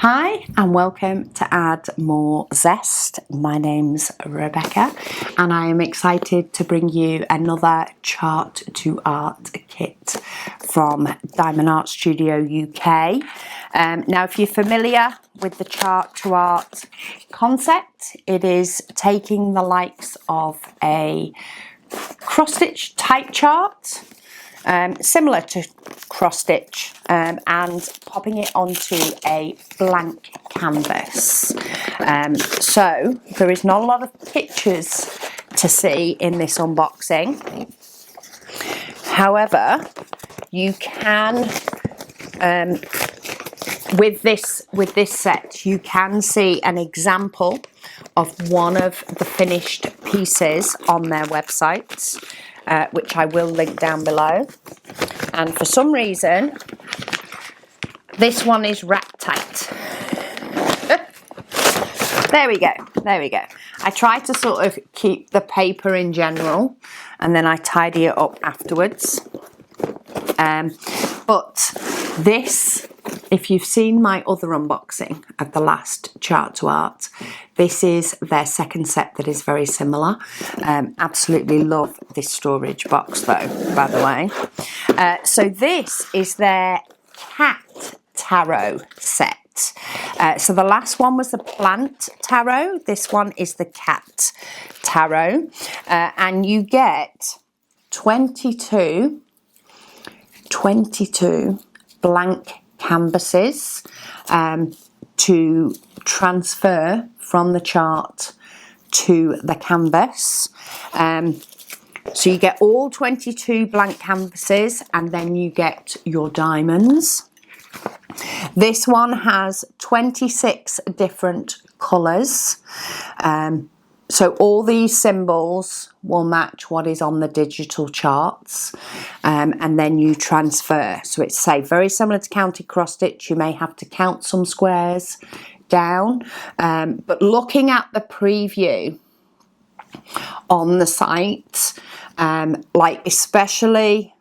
Hi and welcome to Add More Zest. My name's Rebecca and I am excited to bring you another Chart to Art kit from Diamond Art Studio UK. Now if you're familiar with the Chart to Art concept, it is taking the likes of a cross-stitch type chart, similar to cross stitch, and popping it onto a blank canvas. So there is not a lot of pictures to see in this unboxing. However, you can, with this set, you can see an example of one of the finished pieces on their website, which I will link down below. And for some reason, this one is wrap tight. There we go. I try to sort of keep the paper in general and then I tidy it up afterwards. But this, if you've seen my other unboxing of the last Chart to Art, this is their second set that is very similar. Absolutely love this storage box though, by the way. So this is their cat tarot set. So the last one was the plant tarot. This one is the cat tarot. And you get 22 blank canvases to transfer from the chart to the canvas. So you get all 22 blank canvases and then you get your diamonds. This one has 26 different colours. So all these symbols will match what is on the digital charts, and then you transfer. So it's, say, very similar to counted cross stitch. You may have to count some squares down, but looking at the preview on the site, like especially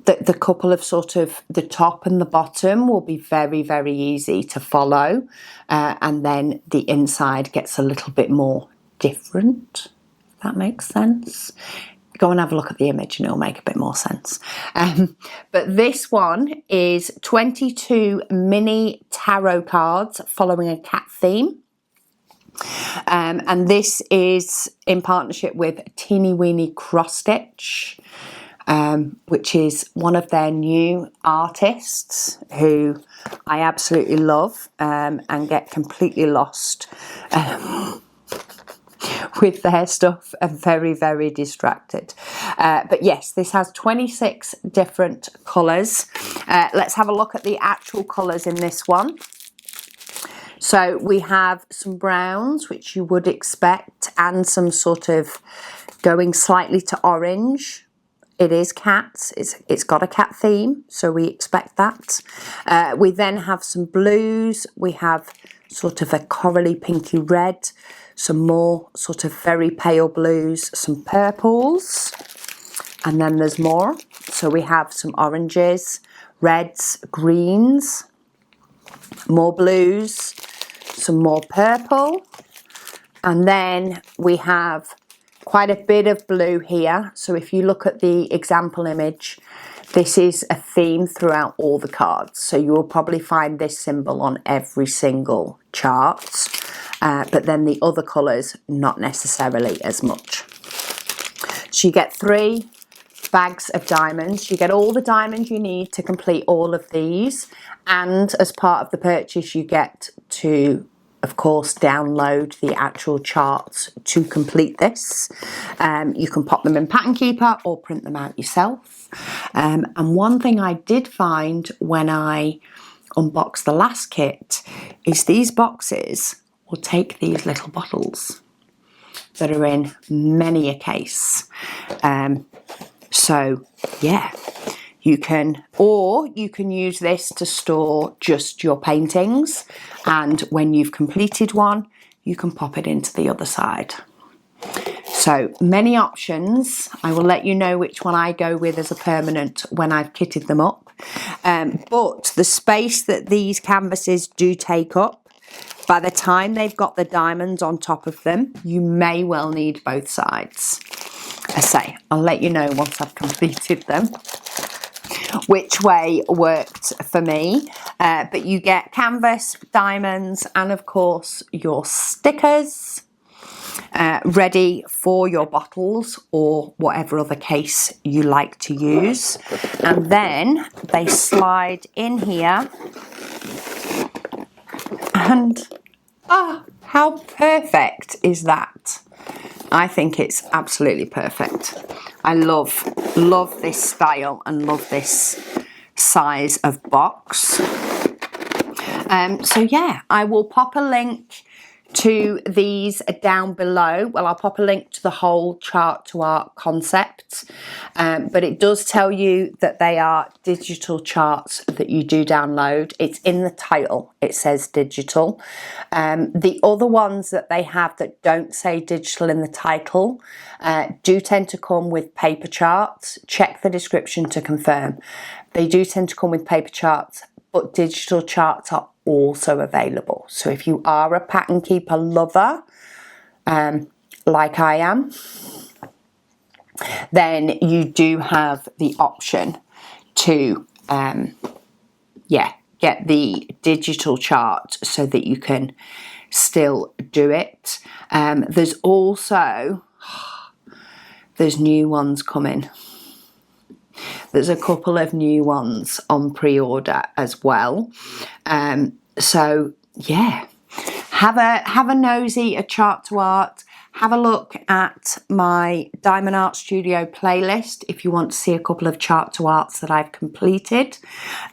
the couple of sort of the top and the bottom will be very, very easy to follow, and then the inside gets a little bit more different, if that makes sense. Go and have a look at the image and it'll make a bit more sense. But this one is 22 mini tarot cards following a cat theme. And this is in partnership with Teeny Weeny Cross Stitch, which is one of their new artists who I absolutely love, and get completely lost with their stuff and very, very distracted. But yes, this has 26 different colours. Let's have a look at the actual colours in this one. So we have some browns, which you would expect, and some sort of going slightly to orange. It is cats, it's got a cat theme, so we expect that. We then have some blues, we have sort of a corally pinky red, some more sort of very pale blues, some purples, and then there's more. So we have some oranges, reds, greens, more blues, some more purple, and then we have quite a bit of blue here. So if you look at the example image, this is a theme throughout all the cards. So you will probably find this symbol on every single chart, but then the other colours, not necessarily as much. So you get 3 bags of diamonds. You get all the diamonds you need to complete all of these. And as part of the purchase, you get to, of course, download the actual charts to complete this. You can pop them in Pattern Keeper or print them out yourself. And one thing I did find when I unboxed the last kit is these boxes will take these little bottles that are in many a case. So yeah, you can use this to store just your paintings, and when you've completed one, you can pop it into the other side. So many options. I will let you know which one I go with as a permanent when I've kitted them up. But the space that these canvases do take up, by the time they've got the diamonds on top of them, you may well need both sides. I say, I'll let you know once I've completed them which way worked for me. But you get canvas, diamonds, and of course your stickers ready for your bottles or whatever other case you like to use. And then they slide in here. And how perfect is that? I think it's absolutely perfect. I love this style and love this size of box. So yeah, I will pop a link to these down below. Well, I'll pop a link to the whole chart to art concept, but it does tell you that they are digital charts that you do download. It's in the title, it says digital. The other ones that they have that don't say digital in the title do tend to come with paper charts. Check the description to confirm. They do tend to come with paper charts, but digital charts are also available. So if you are a pattern keeper lover, like I am, then you do have the option to get the digital chart so that you can still do it. There's also there's new ones coming. There's a couple of new ones on pre-order as well. So yeah, have a nosy at Chart to Art. Have a look at my Diamond Art Studio playlist if you want to see a couple of Chart to Arts that I've completed.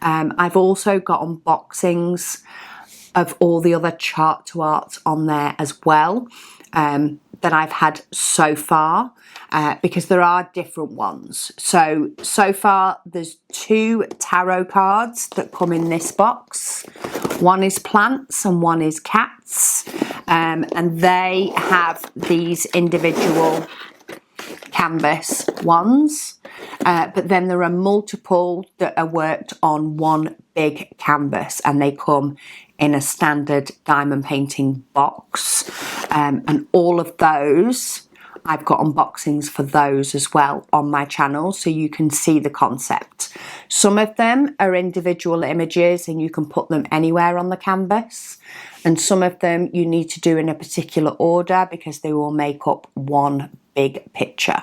I've also got unboxings of all the other Chart to Arts on there as well that I've had so far, because there are different ones. So far there's 2 tarot cards that come in this box. One is plants and one is cats, and they have these individual canvas ones, but then there are multiple that are worked on one big canvas, and they come in a standard diamond painting box, and all of those I've got unboxings for those as well on my channel, so you can see the concept. Some of them are individual images and you can put them anywhere on the canvas, and some of them you need to do in a particular order because they will make up one big picture.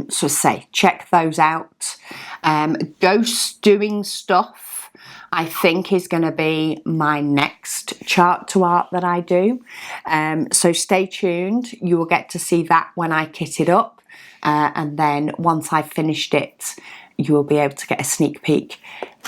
So check those out. Ghost doing stuff, I think, is going to be my next Chart to Art that I do. So stay tuned. You will get to see that when I kit it up. And then once I've finished it, you will be able to get a sneak peek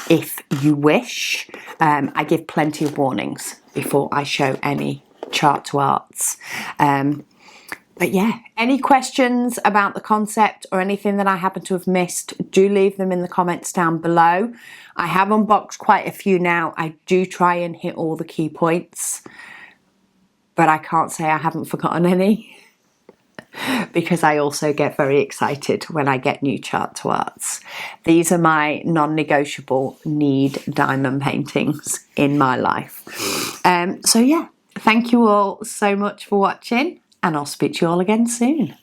if you wish. I give plenty of warnings before I show any Chart to Arts. But yeah, any questions about the concept or anything that I happen to have missed, do leave them in the comments down below. I have unboxed quite a few now. I do try and hit all the key points, but I can't say I haven't forgotten any because I also get very excited when I get new Chart to Arts. These are my non-negotiable need diamond paintings in my life. So yeah, thank you all so much for watching, and I'll speak to you all again soon.